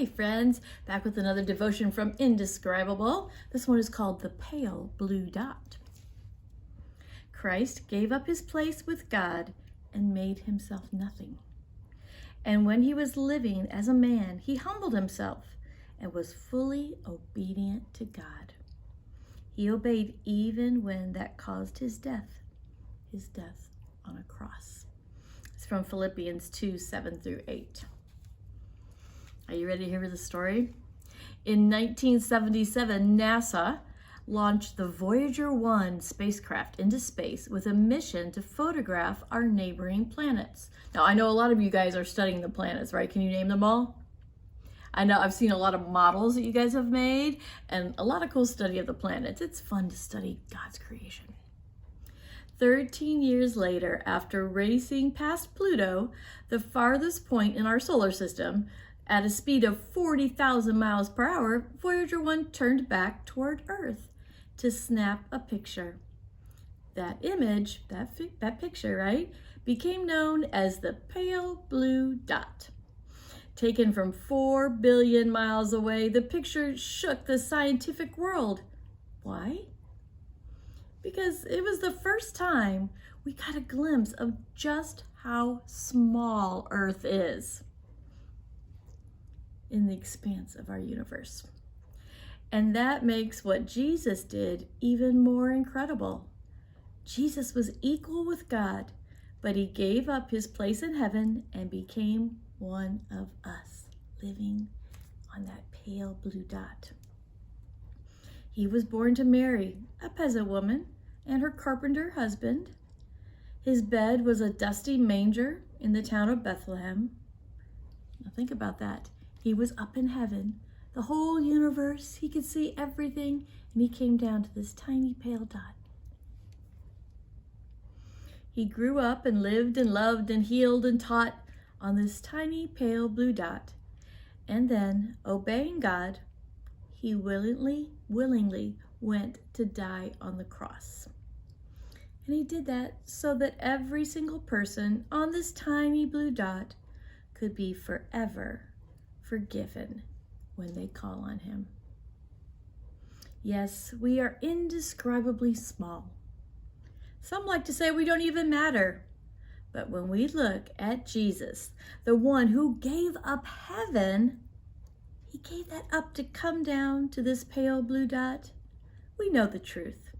Hi friends, back with another devotion from Indescribable. This one is called The Pale Blue Dot. Christ gave up his place with God and made himself nothing. And when he was living as a man, he humbled himself and was fully obedient to God. He obeyed even when that caused his death on a cross. It's from Philippians 2:7-8. Are you ready to hear the story? In 1977, NASA launched the Voyager 1 spacecraft into space with a mission to photograph our neighboring planets. Now, I know a lot of you guys are studying the planets, right? Can you name them all? I know I've seen a lot of models that you guys have made and a lot of cool study of the planets. It's fun to study God's creation. 13 years later, after racing past Pluto, the farthest point in our solar system, at a speed of 40,000 miles per hour, Voyager 1 turned back toward Earth to snap a picture. That image, that picture, right, became known as the pale blue dot. Taken from 4 billion miles away, the picture shook the scientific world. Why? Because it was the first time we got a glimpse of just how small Earth is in the expanse of our universe. And that makes what Jesus did even more incredible. Jesus was equal with God, but he gave up his place in heaven and became one of us, living on that pale blue dot. He was born to Mary, a peasant woman, and her carpenter husband. His bed was a dusty manger in the town of Bethlehem. Now think about that. He was up in heaven, the whole universe. He could see everything, and he came down to this tiny pale dot. He grew up and lived and loved and healed and taught on this tiny pale blue dot. And then, obeying God, he willingly went to die on the cross. And he did that so that every single person on this tiny blue dot could be forever forgiven when they call on him. Yes, we are indescribably small. Some like to say we don't even matter. But when we look at Jesus, the one who gave up heaven, he gave that up to come down to this pale blue dot. We know the truth.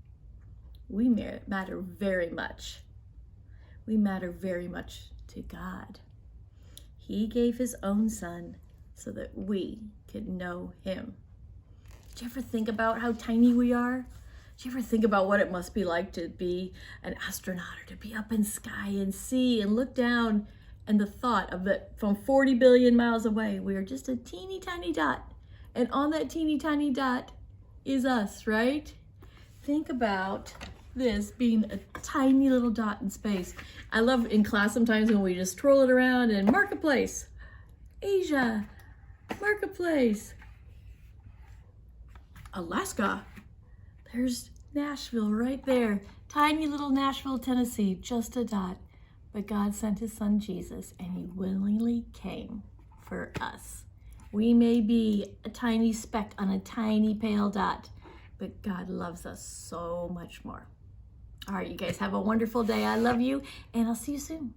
We matter very much. We matter very much to God. He gave his own son so that we could know him. Did you ever think about how tiny we are? Did you ever think about what it must be like to be an astronaut or to be up in sky and see and look down, and the thought of that from 40 billion miles away, we are just a teeny tiny dot. And on that teeny tiny dot is us, right? Think about this being a tiny little dot in space. I love in class sometimes when we just twirl it around and marketplace, Asia, marketplace, Alaska. There's Nashville right there. Tiny little Nashville, Tennessee, just a dot. But God sent his son Jesus, and he willingly came for us. We may be a tiny speck on a tiny pale dot, but God loves us so much more. All right, you guys have a wonderful day. I love you, and I'll see you soon.